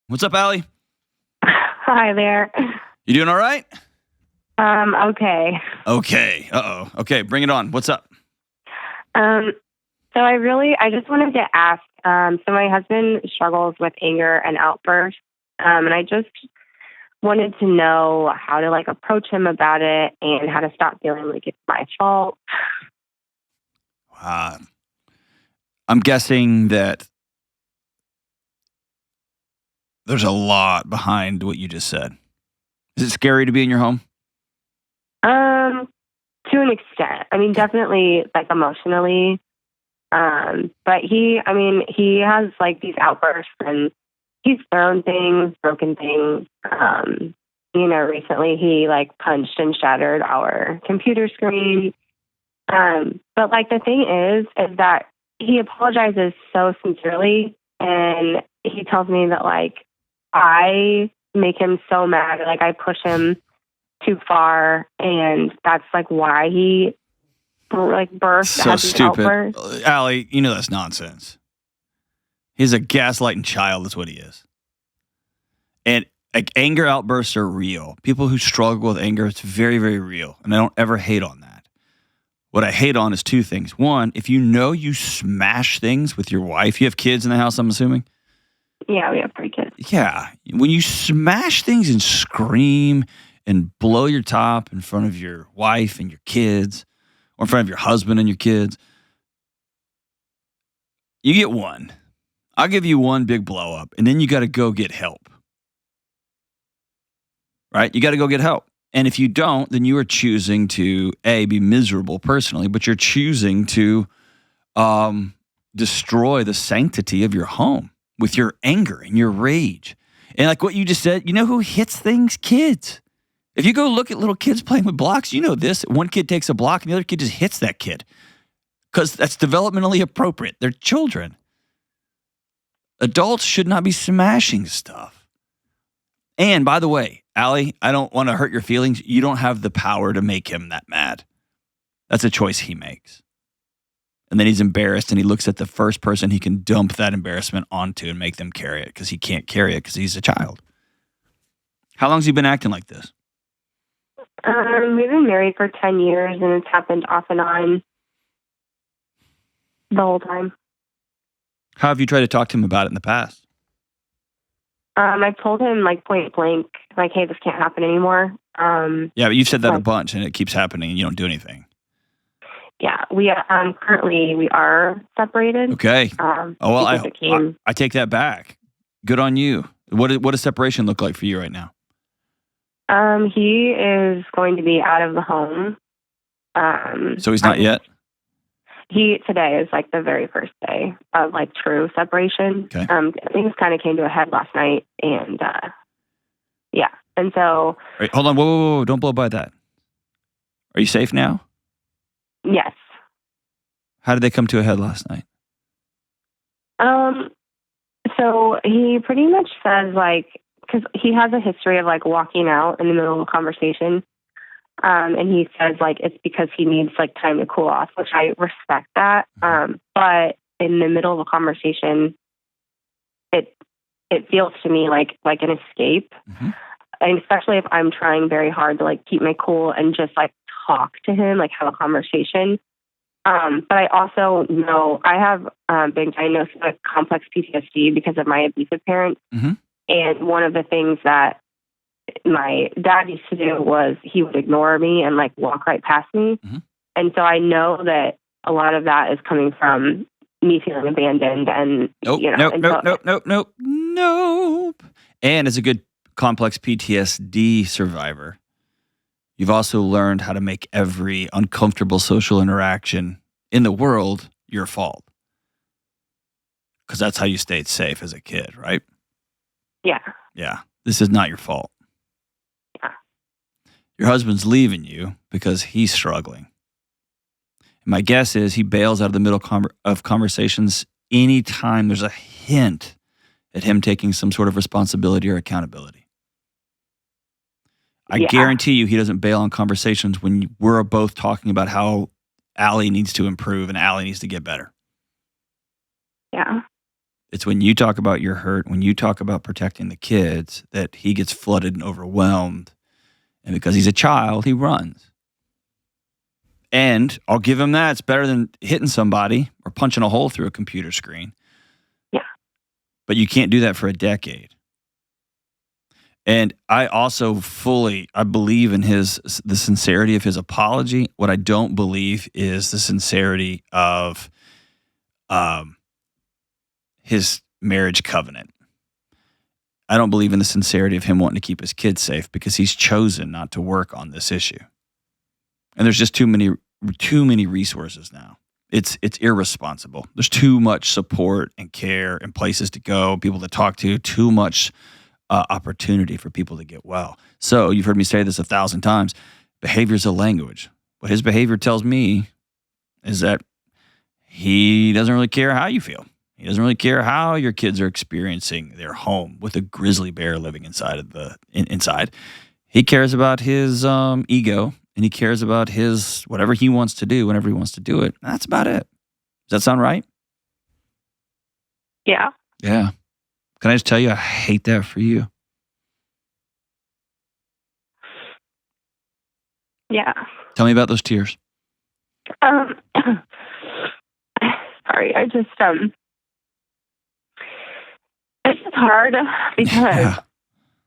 What's up, Allie? Hi there. You doing all right? Okay. Okay. Uh-oh. Okay, bring it on. What's up? So I just wanted to ask, so my husband struggles with anger and outbursts, and I just wanted to know how to approach him about it and how to stop feeling like it's my fault. Uh, I'm guessing that there's a lot behind what you just said. Is it scary to be in your home? To an extent. I mean, definitely emotionally. But he has these outbursts and he's thrown things, broken things. Recently he punched and shattered our computer screen. But the thing is that he apologizes so sincerely, and he tells me that I make him so mad, I push him too far, and that's why he burst So at these stupid. outbursts. Allie, you know that's nonsense. He's a gaslighting child, is what he is. And anger outbursts are real. People who struggle with anger, it's very, very real. And I don't ever hate on that. What I hate on is two things. One, if you know you smash things with your wife, you have kids in the house, I'm assuming? Yeah, we have 3 kids. Yeah. When you smash things and scream and blow your top in front of your wife and your kids, or in front of your husband and your kids, you get one. I'll give you one big blow up, and then you got to go get help. Right? You got to go get help. And if you don't, then you are choosing to, A, be miserable personally, but you're choosing to destroy the sanctity of your home with your anger and your rage. And like what you just said, you know who hits things? Kids. If you go look at little kids playing with blocks, you know this. One kid takes a block and the other kid just hits that kid because that's developmentally appropriate. They're children. Adults should not be smashing stuff. And by the way, Allie, I don't want to hurt your feelings. You don't have the power to make him that mad. That's a choice he makes. And then he's embarrassed and he looks at the first person he can dump that embarrassment onto and make them carry it because he can't carry it because he's a child. How long has he been acting like this? We've been married for 10 years, and it's happened off and on the whole time. How have you tried to talk to him about it in the past? I've told him point blank, hey, this can't happen anymore. Yeah, but you've said that a bunch, and it keeps happening, and you don't do anything. Yeah, we currently we are separated. Okay. I take that back. Good on you. What does separation look like for you right now? He is going to be out of the home. So he's not yet? Today is the very first day of true separation. Okay. Things kind of came to a head last night, and yeah. And so... Right, hold on, whoa, don't blow by that. Are you safe now? Yes. How did they come to a head last night? So he pretty much says because he has a history of walking out in the middle of a conversation. And he says it's because he needs time to cool off, which I respect that. But in the middle of a conversation, it feels to me like an escape. Mm-hmm. And especially if I'm trying very hard to keep my cool and just talk to him, have a conversation. But I also know I have been diagnosed with complex PTSD because of my abusive parents. Mm-hmm. And one of the things that my dad used to do was he would ignore me and walk right past me. Mm-hmm. And so I know that a lot of that is coming from me feeling abandoned and, Nope. And as a good complex PTSD survivor, you've also learned how to make every uncomfortable social interaction in the world your fault. Because that's how you stayed safe as a kid, right? Yeah. Yeah. This is not your fault. Yeah. Your husband's leaving you because he's struggling. And my guess is he bails out of the middle of conversations anytime there's a hint at him taking some sort of responsibility or accountability. I guarantee you he doesn't bail on conversations when we're both talking about how Allie needs to improve and Allie needs to get better. Yeah. It's when you talk about your hurt, when you talk about protecting the kids, that he gets flooded and overwhelmed. And because he's a child, he runs. And I'll give him that. It's better than hitting somebody or punching a hole through a computer screen. Yeah. But you can't do that for a decade. And I also I believe in the sincerity of his apology. What I don't believe is the sincerity of his marriage covenant. I don't believe in the sincerity of him wanting to keep his kids safe because he's chosen not to work on this issue. And there's just too many resources now. It's irresponsible. There's too much support and care and places to go, people to talk to, too much opportunity for people to get well. So you've heard me say this 1,000 times. Behavior's a language. What his behavior tells me is that he doesn't really care how you feel. He doesn't really care how your kids are experiencing their home with a grizzly bear living inside. He cares about his ego, and he cares about his whatever he wants to do whenever he wants to do it. That's about it. Does that sound right? Yeah. Yeah. Can I just tell you, I hate that for you. Yeah. Tell me about those tears. Sorry, I just it's just hard because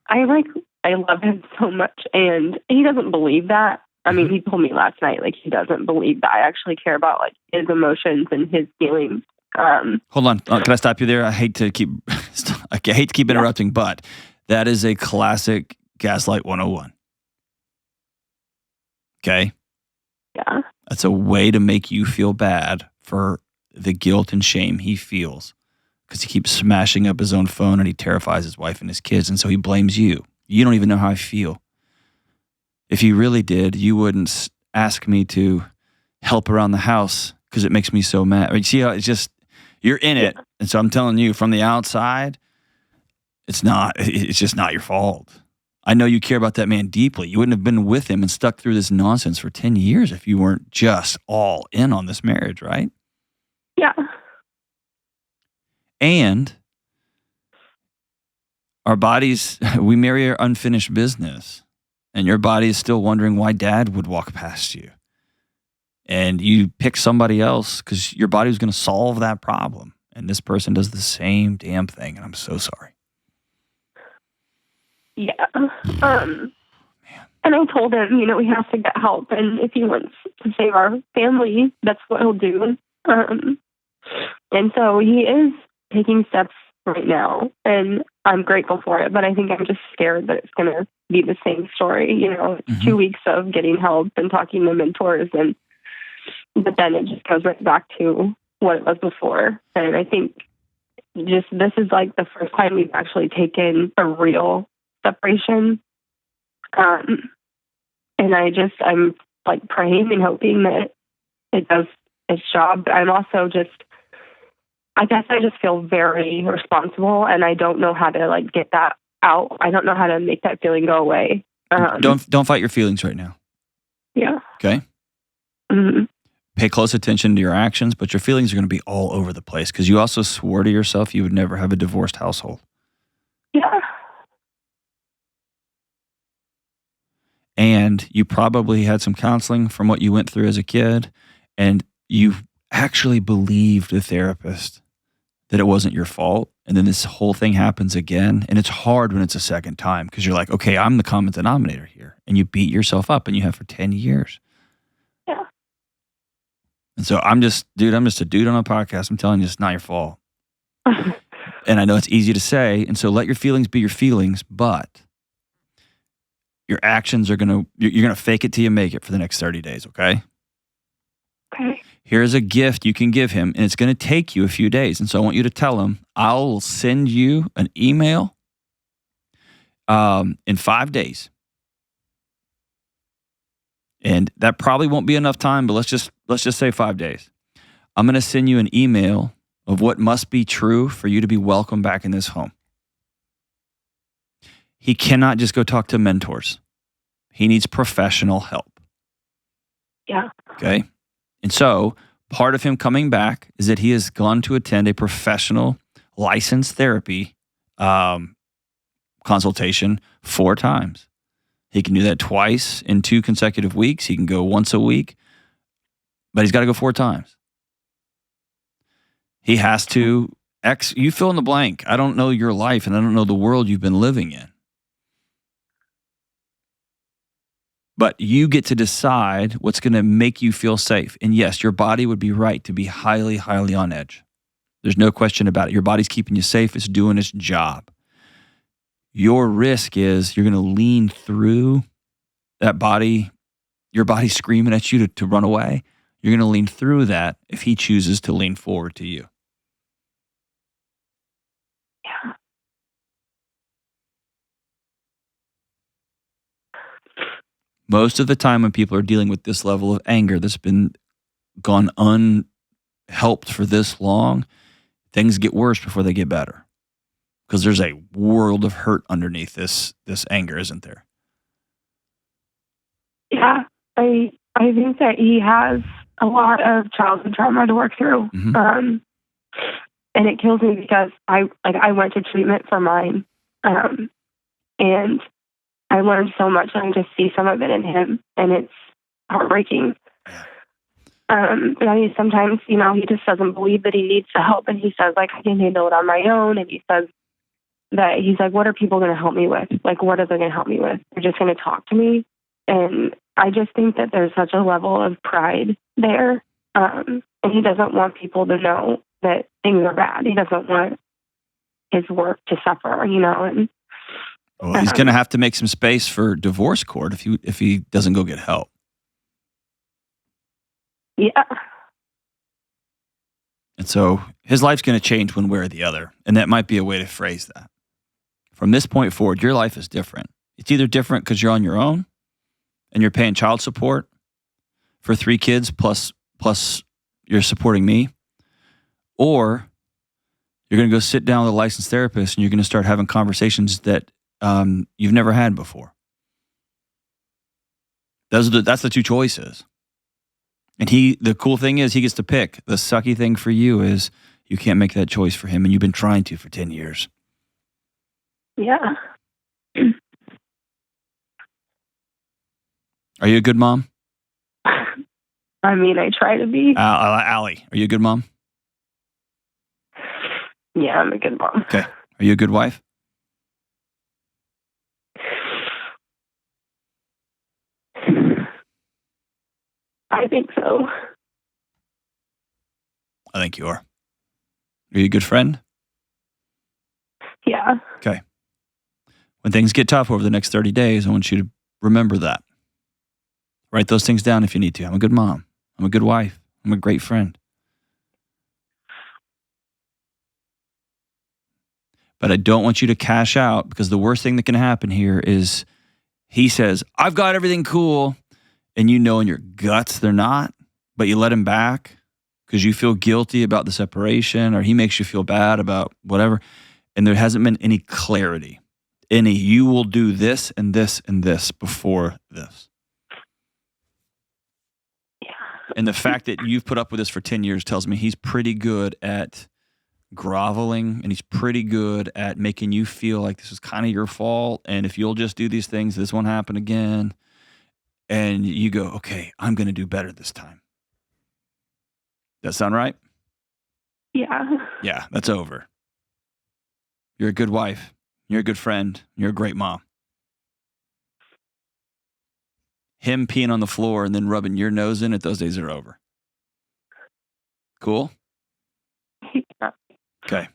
I love him so much, and he doesn't believe that. I mean, he told me last night, like, he doesn't believe that I actually care about, like, his emotions and his feelings. Hold on. Can I stop you there? I hate to keep interrupting, but that is a classic Gaslight 101. Okay? Yeah. That's a way to make you feel bad for the guilt and shame he feels because he keeps smashing up his own phone and he terrifies his wife and his kids, and so he blames you. You don't even know how I feel. If you really did, you wouldn't ask me to help around the house because it makes me so mad. You see how it's just, you're in it. And so I'm telling you, from the outside, it's just not your fault. I know you care about that man deeply. You wouldn't have been with him and stuck through this nonsense for 10 years if you weren't just all in on this marriage, right? Yeah. And our bodies, we marry our unfinished business. And your body is still wondering why dad would walk past you. And you pick somebody else because your body was going to solve that problem. And this person does the same damn thing. And I'm so sorry. Yeah. And I told him, he has to get help. And if he wants to save our family, that's what he'll do. And so he is taking steps right now. And I'm grateful for it. But I think I'm just scared that it's going to be the same story. It's 2 weeks of getting help and talking to mentors, but then it just goes right back to what it was before. And I think just this is like the first time we've actually taken a real separation. And I'm like praying and hoping that it does its job. But I'm also I guess I just feel very responsible, and I don't know how to like get that out. I don't know how to make that feeling go away. Don't fight your feelings right now. Yeah. Okay. Mm-hmm. Pay close attention to your actions, but your feelings are going to be all over the place because you also swore to yourself you would never have a divorced household. Yeah. And you probably had some counseling from what you went through as a kid, and you actually believed the therapist that it wasn't your fault. And then this whole thing happens again. And it's hard when it's a second time because you're like, okay, I'm the common denominator here. And you beat yourself up, and you have for 10 years. Yeah. And so I'm just a dude on a podcast. I'm telling you, it's not your fault. And I know it's easy to say. And so let your feelings be your feelings, but your actions you're going to fake it till you make it for the next 30 days. Okay. Okay. Here's a gift you can give him, and it's going to take you a few days. And so I want you to tell him, I'll send you an email in 5 days. And that probably won't be enough time, but let's just say 5 days. I'm going to send you an email of what must be true for you to be welcome back in this home. He cannot just go talk to mentors. He needs professional help. Yeah. Okay? And so part of him coming back is that he has gone to attend a professional licensed therapy consultation 4 times. He can do that twice in 2 consecutive weeks. He can go once a week, but he's got to go 4 times. He has to you fill in the blank. I don't know your life, and I don't know the world you've been living in. But you get to decide what's going to make you feel safe. And yes, your body would be right to be highly, highly on edge. There's no question about it. Your body's keeping you safe. It's doing its job. Your risk is you're going to lean through that body, your body screaming at you to run away. You're going to lean through that if he chooses to lean forward to you. Yeah. Most of the time when people are dealing with this level of anger that's been gone unhelped for this long, things get worse before they get better. Because there's a world of hurt underneath this anger, isn't there? Yeah, I think that he has a lot of childhood trauma to work through. Mm-hmm. And it kills me because I went to treatment for mine. And I learned so much, and I just see some of it in him, and it's heartbreaking. But I mean, sometimes, he just doesn't believe that he needs the help, and he says, like, I can handle it on my own, and he says that he's like, what are people going to help me with? Like, what are they going to help me with? They're just going to talk to me. And I just think that there's such a level of pride there, and he doesn't want people to know that things are bad. He doesn't want his work to suffer, and well, he's going to have to make some space for divorce court if he doesn't go get help. Yeah. And so his life's going to change one way or the other, and that might be a way to phrase that. From this point forward, your life is different. It's either different because you're on your own and you're paying child support for 3 kids plus you're supporting me, or you're going to go sit down with a licensed therapist and you're going to start having conversations that you've never had before. That's the 2 choices. And the cool thing is he gets to pick. The sucky thing for you is you can't make that choice for him, and you've been trying to for 10 years. Yeah. Are you a good mom? I mean, I try to be. Allie, are you a good mom? Yeah, I'm a good mom. Okay. Are you a good wife? I think so. I think you are. Are you a good friend? Yeah. Okay. When things get tough over the next 30 days, I want you to remember that. Write those things down if you need to. I'm a good mom. I'm a good wife. I'm a great friend. But I don't want you to cash out, because the worst thing that can happen here is he says, I've got everything cool, and you know in your guts they're not, but you let him back because you feel guilty about the separation, or he makes you feel bad about whatever, and there hasn't been any clarity. You will do this and this and this before this. Yeah. And the fact that you've put up with this for 10 years tells me he's pretty good at groveling, and he's pretty good at making you feel like this is kind of your fault, and if you'll just do these things, this won't happen again. And you go, okay, I'm going to do better this time. That sound right? Yeah. Yeah, that's over. You're a good wife. You're a good friend. You're a great mom. Him peeing on the floor and then rubbing your nose in it, those days are over. Cool? Yeah. Okay.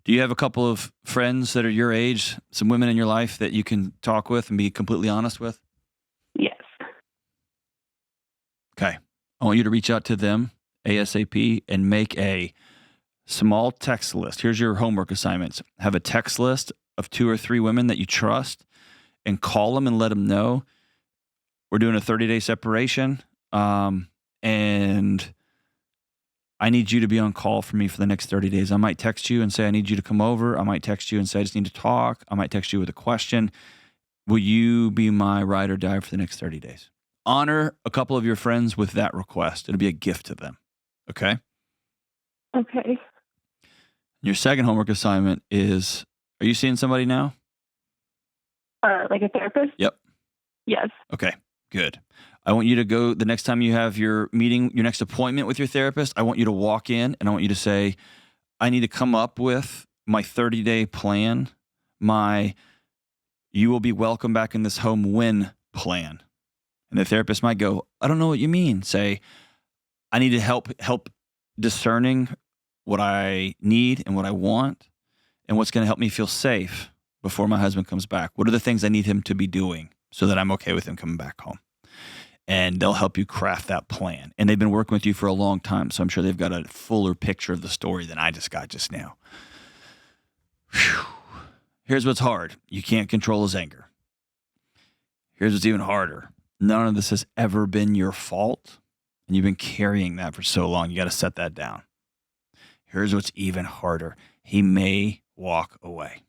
Do you have a couple of friends that are your age, some women in your life that you can talk with and be completely honest with? Yes. Okay. I want you to reach out to them ASAP and make a small text list. Here's your homework assignments. Have a text list of 2 or 3 women that you trust, and call them and let them know we're doing a 30-day separation, and I need you to be on call for me for the next 30 days. I might text you and say I need you to come over. I might text you and say I just need to talk. I might text you with a question. Will you be my ride or die for the next 30 days? Honor a couple of your friends with that request. It'll be a gift to them. Okay? Okay. Your second homework assignment is, are you seeing somebody now? Like a therapist? Yep. Yes. Okay, good. I want you to go the next time you have your meeting, your next appointment with your therapist, I want you to walk in and I want you to say, I need to come up with my 30-day plan, my you will be welcome back in this home when plan. And the therapist might go, I don't know what you mean. Say, I need to help discerning what I need and what I want and what's going to help me feel safe before my husband comes back. What are the things I need him to be doing so that I'm okay with him coming back home? And they'll help you craft that plan. And they've been working with you for a long time, so I'm sure they've got a fuller picture of the story than I just got just now. Whew. Here's what's hard. You can't control his anger. Here's what's even harder. None of this has ever been your fault, and you've been carrying that for so long. You got to set that down. Here's what's even harder. He may walk away.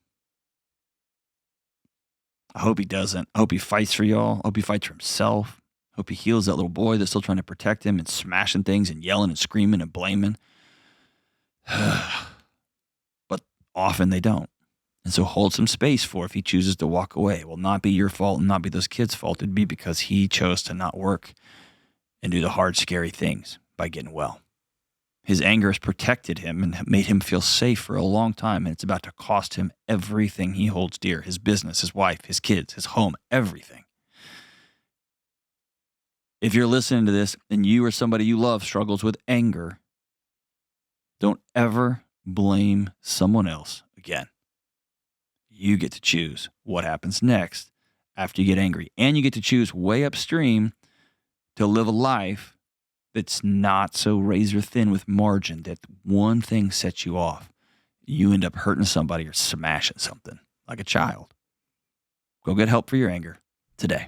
I hope he doesn't. I hope he fights for y'all. I hope he fights for himself. I hope he heals that little boy that's still trying to protect him and smashing things and yelling and screaming and blaming. But often they don't. And so hold some space for if he chooses to walk away. It will not be your fault and not be those kids' fault. It'd be because he chose to not work and do the hard, scary things by getting well. His anger has protected him and made him feel safe for a long time, and it's about to cost him everything he holds dear, his business, his wife, his kids, his home, everything. If you're listening to this and you or somebody you love struggles with anger, don't ever blame someone else again. You get to choose what happens next after you get angry, and you get to choose way upstream to live a life that's not so razor thin with margin that one thing sets you off. You end up hurting somebody or smashing something like a child. Go get help for your anger today.